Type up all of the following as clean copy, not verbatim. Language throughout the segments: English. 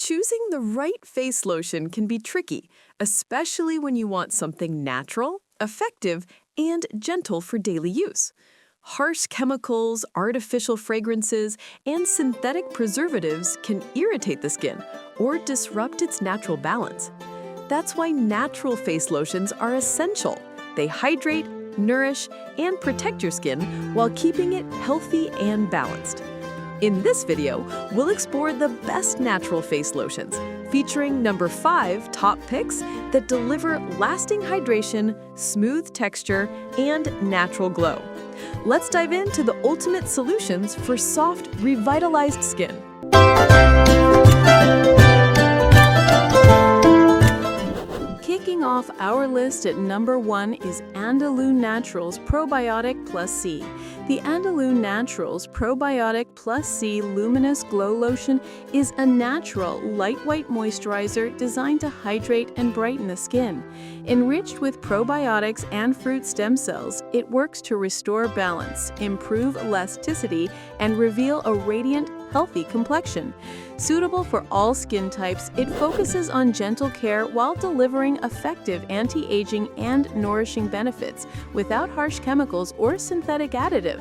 Choosing the right face lotion can be tricky, especially when you want something natural, effective, and gentle for daily use. Harsh chemicals, artificial fragrances, and synthetic preservatives can irritate the skin or disrupt its natural balance. That's why natural face lotions are essential. They hydrate, nourish, and protect your skin while keeping it healthy and balanced. In this video, we'll explore the best natural face lotions, featuring number 5 top picks that deliver lasting hydration, smooth texture, and natural glow. Let's dive into the ultimate solutions for soft, revitalized skin. Kicking off our list at number 1 is Andalou Naturals Probiotic Plus C. The Andalou Naturals Probiotic Plus C Luminous Glow Lotion is a natural, lightweight moisturizer designed to hydrate and brighten the skin. Enriched with probiotics and fruit stem cells, it works to restore balance, improve elasticity, and reveal a radiant, healthy complexion. Suitable for all skin types, it focuses on gentle care while delivering effective anti-aging and nourishing benefits without harsh chemicals or synthetic additives.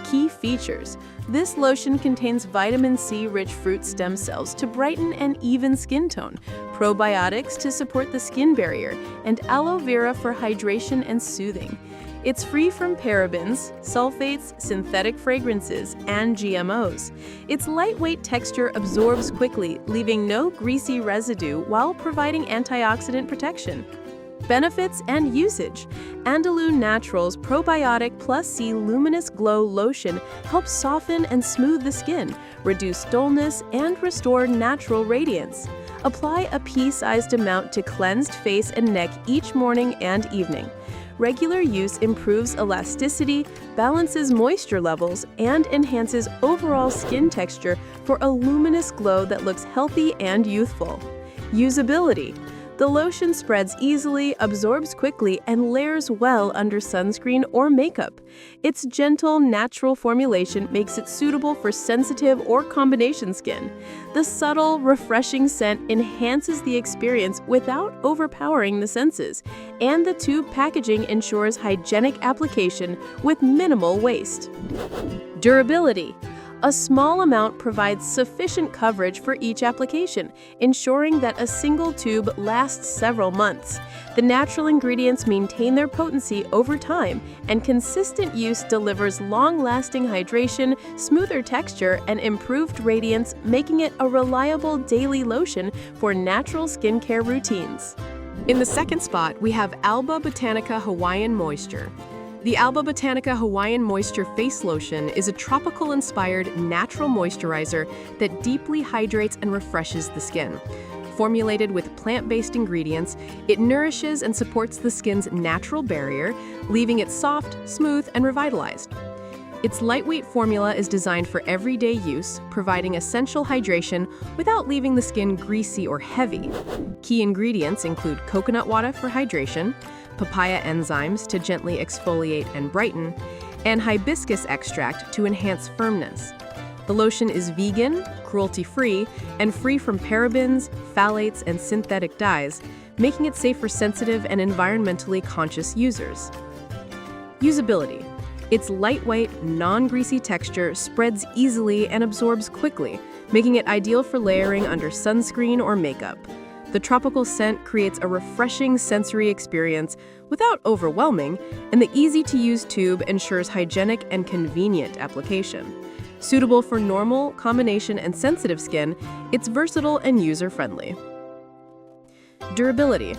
Key features. This lotion contains vitamin C-rich fruit stem cells to brighten and even skin tone, probiotics to support the skin barrier, and aloe vera for hydration and soothing. It's free from parabens, sulfates, synthetic fragrances, and GMOs. Its lightweight texture absorbs quickly, leaving no greasy residue while providing antioxidant protection. Benefits and usage. Andalou Naturals Probiotic Plus C Luminous Glow Lotion helps soften and smooth the skin, reduce dullness, and restore natural radiance. Apply a pea-sized amount to cleansed face and neck each morning and evening. Regular use improves elasticity, balances moisture levels, and enhances overall skin texture for a luminous glow that looks healthy and youthful. Usability. The lotion spreads easily, absorbs quickly, and layers well under sunscreen or makeup. Its gentle, natural formulation makes it suitable for sensitive or combination skin. The subtle, refreshing scent enhances the experience without overpowering the senses, and the tube packaging ensures hygienic application with minimal waste. Durability. A small amount provides sufficient coverage for each application, ensuring that a single tube lasts several months. The natural ingredients maintain their potency over time, and consistent use delivers long-lasting hydration, smoother texture, and improved radiance, making it a reliable daily lotion for natural skincare routines. In the second spot, we have Alba Botanica Hawaiian Moisture. The Alba Botanica Hawaiian Moisture Face Lotion is a tropical-inspired natural moisturizer that deeply hydrates and refreshes the skin. Formulated with plant-based ingredients, it nourishes and supports the skin's natural barrier, leaving it soft, smooth, and revitalized. Its lightweight formula is designed for everyday use, providing essential hydration without leaving the skin greasy or heavy. Key ingredients include coconut water for hydration, papaya enzymes to gently exfoliate and brighten, and hibiscus extract to enhance firmness. The lotion is vegan, cruelty-free, and free from parabens, phthalates, and synthetic dyes, making it safe for sensitive and environmentally conscious users. Usability. Its lightweight, non-greasy texture spreads easily and absorbs quickly, making it ideal for layering under sunscreen or makeup. The tropical scent creates a refreshing sensory experience without overwhelming, and the easy-to-use tube ensures hygienic and convenient application. Suitable for normal, combination, and sensitive skin, it's versatile and user-friendly. Durability.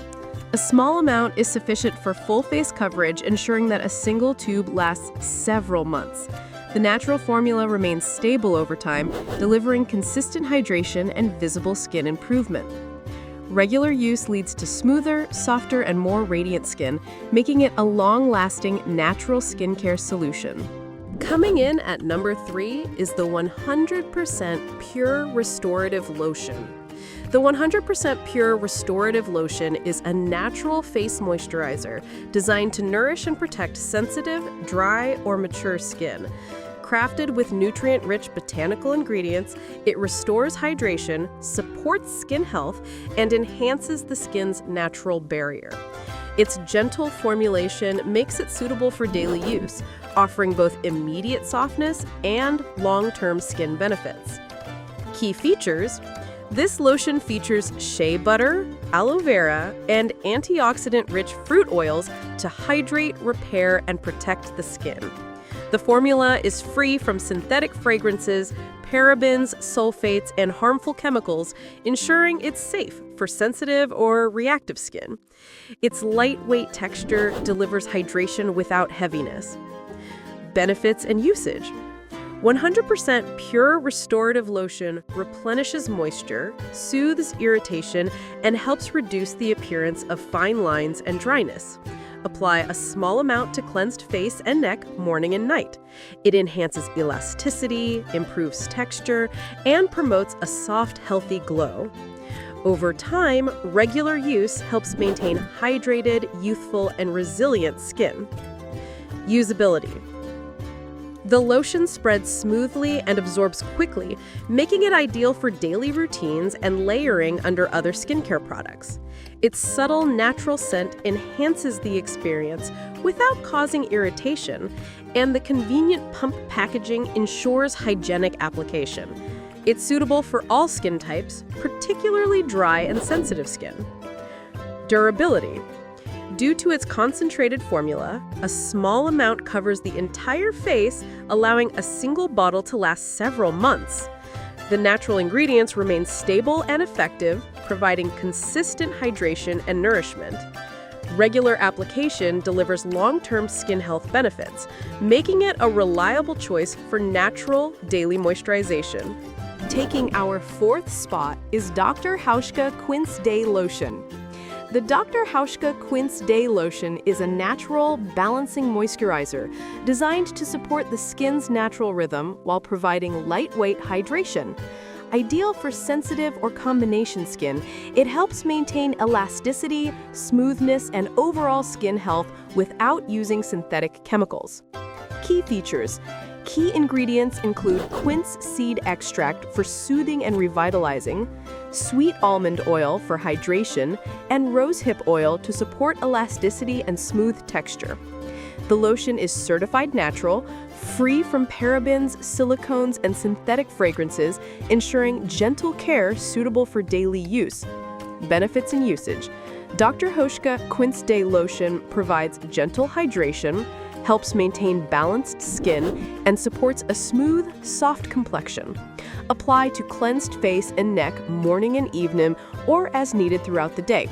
A small amount is sufficient for full face coverage, ensuring that a single tube lasts several months. The natural formula remains stable over time, delivering consistent hydration and visible skin improvement. Regular use leads to smoother, softer, and more radiant skin, making it a long-lasting, natural skincare solution. Coming in at number 3 is the 100% Pure Restorative Lotion. The 100% Pure Restorative Lotion is a natural face moisturizer designed to nourish and protect sensitive, dry, or mature skin. Crafted with nutrient-rich botanical ingredients, it restores hydration, supports skin health, and enhances the skin's natural barrier. Its gentle formulation makes it suitable for daily use, offering both immediate softness and long-term skin benefits. Key features: this lotion features shea butter, aloe vera, and antioxidant-rich fruit oils to hydrate, repair, and protect the skin. The formula is free from synthetic fragrances, parabens, sulfates, and harmful chemicals, ensuring it's safe for sensitive or reactive skin. Its lightweight texture delivers hydration without heaviness. Benefits and usage: 100% pure restorative lotion replenishes moisture, soothes irritation, and helps reduce the appearance of fine lines and dryness. Apply a small amount to cleansed face and neck morning and night. It enhances elasticity, improves texture, and promotes a soft, healthy glow. Over time, regular use helps maintain hydrated, youthful, and resilient skin. Usability: the lotion spreads smoothly and absorbs quickly, making it ideal for daily routines and layering under other skincare products. Its subtle, natural scent enhances the experience without causing irritation, and the convenient pump packaging ensures hygienic application. It's suitable for all skin types, particularly dry and sensitive skin. Durability: due to its concentrated formula, a small amount covers the entire face, allowing a single bottle to last several months. The natural ingredients remain stable and effective, providing consistent hydration and nourishment. Regular application delivers long-term skin health benefits, making it a reliable choice for natural daily moisturization. Taking our fourth spot is Dr. Hauschka Quince Day Lotion. The Dr. Hauschka Quince Day Lotion is a natural, balancing moisturizer designed to support the skin's natural rhythm while providing lightweight hydration. Ideal for sensitive or combination skin, it helps maintain elasticity, smoothness, and overall skin health without using synthetic chemicals. Key features: key ingredients include quince seed extract for soothing and revitalizing, sweet almond oil for hydration, and rosehip oil to support elasticity and smooth texture. The lotion is certified natural, free from parabens, silicones, and synthetic fragrances, ensuring gentle care suitable for daily use. Benefits and usage: Dr. Hauschka Quince Day Lotion provides gentle hydration, helps maintain balanced skin, and supports a smooth, soft complexion. Apply to cleansed face and neck morning and evening or as needed throughout the day.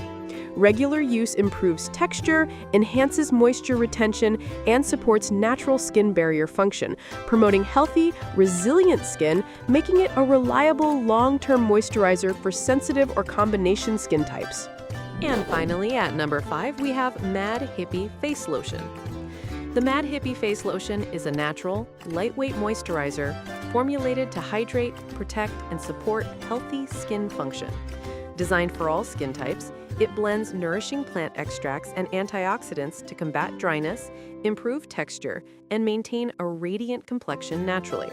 Regular use improves texture, enhances moisture retention, and supports natural skin barrier function, promoting healthy, resilient skin, making it a reliable long-term moisturizer for sensitive or combination skin types. And finally, at number 5, we have Mad Hippie Face Lotion. The Mad Hippie Face Lotion is a natural, lightweight moisturizer formulated to hydrate, protect, and support healthy skin function. Designed for all skin types, it blends nourishing plant extracts and antioxidants to combat dryness, improve texture, and maintain a radiant complexion naturally.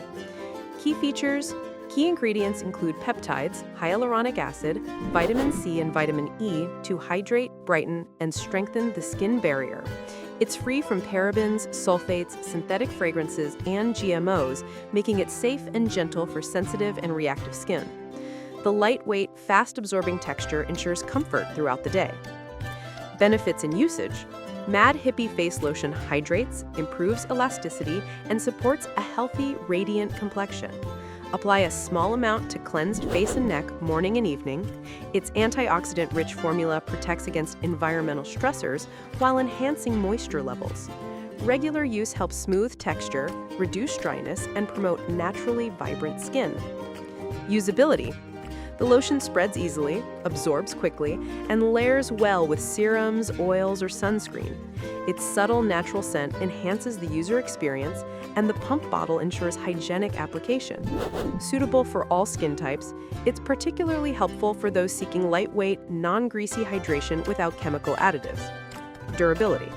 Key features: key ingredients include peptides, hyaluronic acid, vitamin C, and vitamin E to hydrate, brighten, and strengthen the skin barrier. It's free from parabens, sulfates, synthetic fragrances, and GMOs, making it safe and gentle for sensitive and reactive skin. The lightweight, fast-absorbing texture ensures comfort throughout the day. Benefits and usage: Mad Hippie Face Lotion hydrates, improves elasticity, and supports a healthy, radiant complexion. Apply a small amount to cleansed face and neck morning and evening. Its antioxidant-rich formula protects against environmental stressors while enhancing moisture levels. Regular use helps smooth texture, reduce dryness, and promote naturally vibrant skin. Usability: the lotion spreads easily, absorbs quickly, and layers well with serums, oils, or sunscreen. Its subtle natural scent enhances the user experience, and the pump bottle ensures hygienic application. Suitable for all skin types, it's particularly helpful for those seeking lightweight, non-greasy hydration without chemical additives. Durability: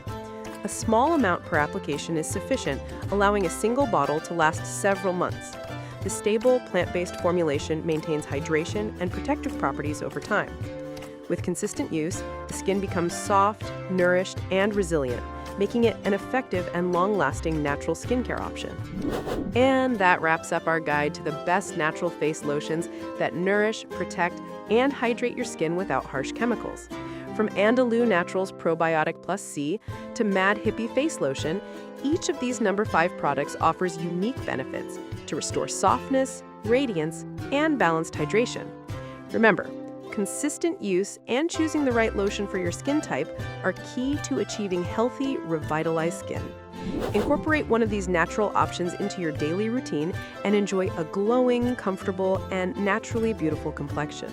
A small amount per application is sufficient, allowing a single bottle to last several months. The stable, plant-based formulation maintains hydration and protective properties over time. With consistent use, the skin becomes soft, nourished, and resilient, making it an effective and long-lasting natural skincare option. And that wraps up our guide to the best natural face lotions that nourish, protect, and hydrate your skin without harsh chemicals. From Andalou Naturals Probiotic Plus C to Mad Hippie Face Lotion, each of these No. 5 products offers unique benefits to restore softness, radiance, and balanced hydration. Remember, consistent use and choosing the right lotion for your skin type are key to achieving healthy, revitalized skin. Incorporate one of these natural options into your daily routine and enjoy a glowing, comfortable, and naturally beautiful complexion.